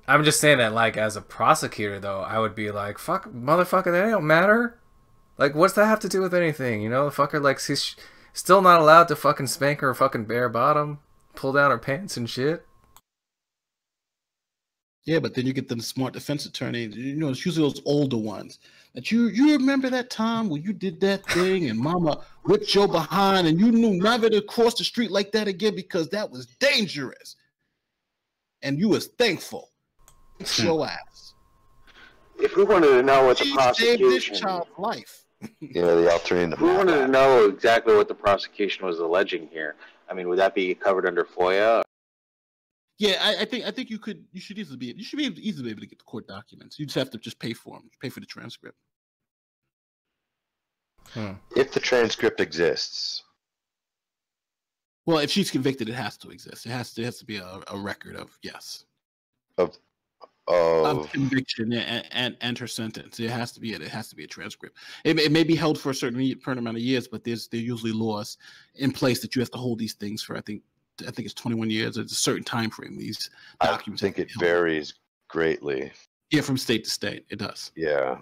B: I'm just saying that, like, as a prosecutor though, I would be like, fuck, motherfucker, that don't matter. Like, what's that have to do with anything? The fucker, like, he's still not allowed to fucking spank her fucking bare bottom, pull down her pants and shit.
A: Yeah, but then you get the smart defense attorney. It's usually those older ones that you remember that time when you did that thing and mama whipped your behind and you knew never to cross the street like that again because that was dangerous. And you was thankful. Show ass.
E: If we wanted to know what the
A: She
E: prosecution...
A: saved this child's life.
J: The alternative.
E: If we wanted to know exactly what the prosecution was alleging here, I mean, would that be covered under FOIA?
A: Yeah, I think you should easily be able to get the court documents. You just have to pay for them, pay for the transcript.
J: If the transcript exists,
A: Well, if she's convicted, it has to exist. It has to be a record of yes. Of conviction and her sentence. It has to be a transcript. It may be held for a certain amount of years, but there usually laws in place that you have to hold these things for. I think it's 21 years. It's a certain time frame. These documents.
J: I think it varies greatly.
A: Yeah, from state to state, it does.
J: Yeah.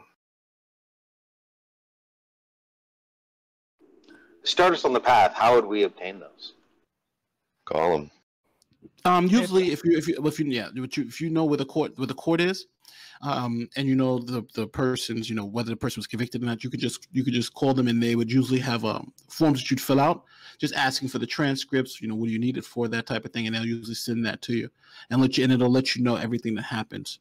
E: Start us on the path. How would we obtain those?
J: Call them.
A: Usually, if you know where the court is, and you know the persons, you know whether the person was convicted or not, you could just call them, and they would usually have forms that you'd fill out, just asking for the transcripts. You know, what do you need it for, that type of thing, and they'll usually send that to you, and it'll let you know everything that happens.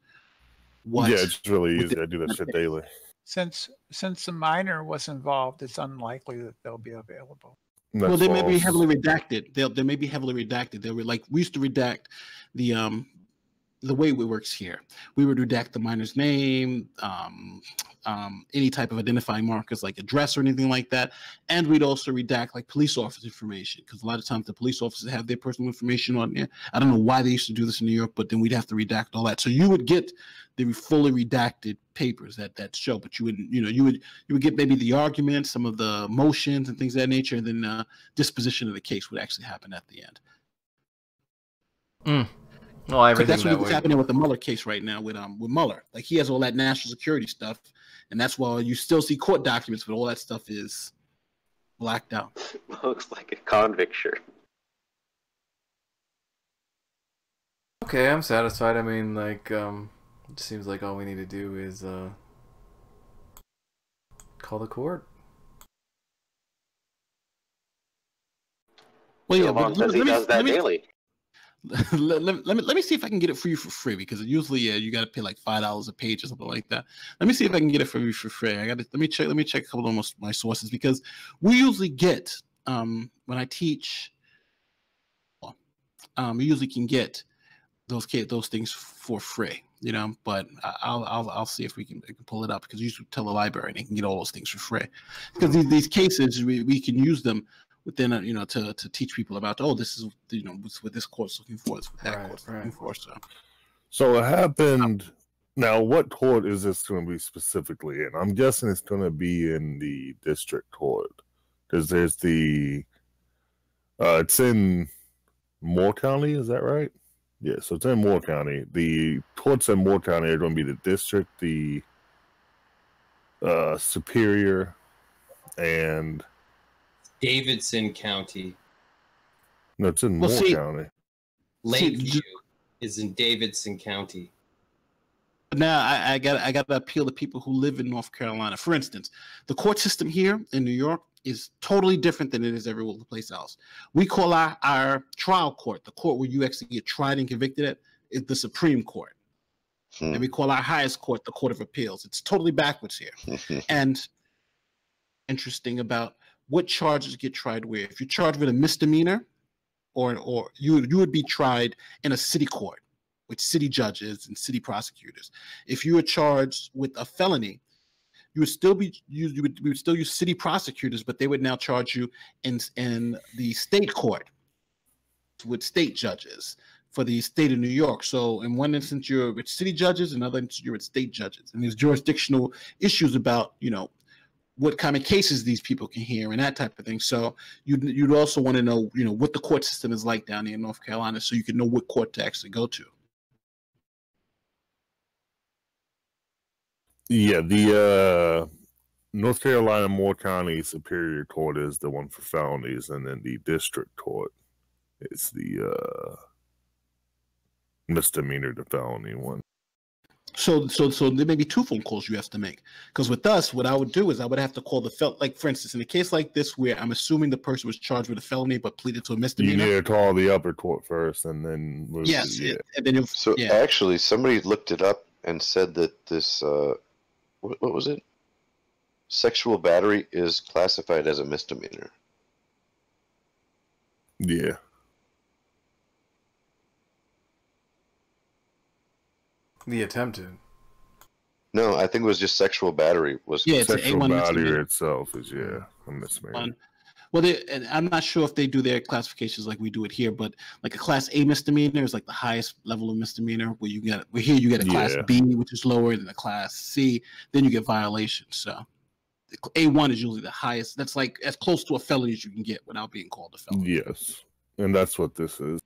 D: Yeah, it's really easy. I do that shit daily.
M: Since the minor was involved, it's unlikely that they'll be available.
D: That's
A: well, they may be
D: false.
A: heavily redacted. They may be heavily redacted. They were like, we used to redact the way it works here. We would redact the minor's name, any type of identifying markers like address or anything like that, and we'd also redact like police officer information, because a lot of times the police officers have their personal information on there. I don't know why they used to do this in New York, but then we'd have to redact all that. So you would get the fully redacted papers that show, but you would get maybe the arguments, some of the motions and things of that nature, and then disposition of the case would actually happen at the end.
B: Well, everything
A: that's what's happening with the Mueller case right now with Mueller. Like, he has all that national security stuff, and that's why you still see court documents, but all that stuff is blacked out.
E: Looks like a convict shirt.
B: Okay, I'm satisfied. I mean, like, it seems like all we need to do is call the court.
A: Well, yeah,
E: Jovan says he does that daily.
A: Let me see if I can get it for you for free, because usually you got to pay like $5 a page or something like that. Let me see if I can get it for you for free. Let me check a couple of my sources, because we usually get when I teach, we usually can get those things for free, you know. But I'll see if we can pull it up, because you should tell the library and they can get all those things for free, because these cases we can use them within to teach people about, this is what this court's looking for, this is what that court's looking for.
D: So it happened. Now, what court is this going to be specifically in? I'm guessing it's going to be in the district court, because there's it's in Moore County, is that right? Yeah, so it's in Moore County. The courts in Moore County are going to be the district, the Superior, and
K: Davidson County.
D: No, it's in Moore County.
K: Lakeview is in Davidson County.
A: Now I got to appeal to people who live in North Carolina. For instance, the court system here in New York is totally different than it is every other place else. We call our trial court, the court where you actually get tried and convicted at, is the Supreme Court. And we call our highest court the Court of Appeals. It's totally backwards here. And interesting about what charges get tried where. If you're charged with a misdemeanor, or you would be tried in a city court with city judges and city prosecutors. If you were charged with a felony, you would still we would still use city prosecutors, but they would now charge you in the state court with state judges for the state of New York. So in one instance you're with city judges, in another instance you're with state judges, and there's jurisdictional issues about what kind of cases these people can hear and that type of thing. So you'd also want to know what the court system is like down here in North Carolina, so you can know what court to actually go to.
D: Yeah, the North Carolina Moore County Superior Court is the one for felonies, and then the district court is the misdemeanor to felony one.
A: So there may be two phone calls you have to make, because with us, what I would do is I would have to call like, for instance, in a case like this where I'm assuming the person was charged with a felony but pleaded to a misdemeanor.
D: You need to call the upper court first, and then
A: yes,
D: yeah.
A: And then
J: actually, somebody looked it up and said that this what was it? Sexual battery is classified as a misdemeanor.
D: Yeah.
B: The attempted.
J: No, I think it was just sexual battery. Sexual
D: battery itself is a misdemeanor.
A: Well, and I'm not sure if they do their classifications like we do it here, but like a class A misdemeanor is like the highest level of misdemeanor. Where here you get a class B, which is lower than a class C. Then you get violations. So A1 is usually the highest. That's like as close to a felony as you can get without being called a felony.
D: Yes, and that's what this is.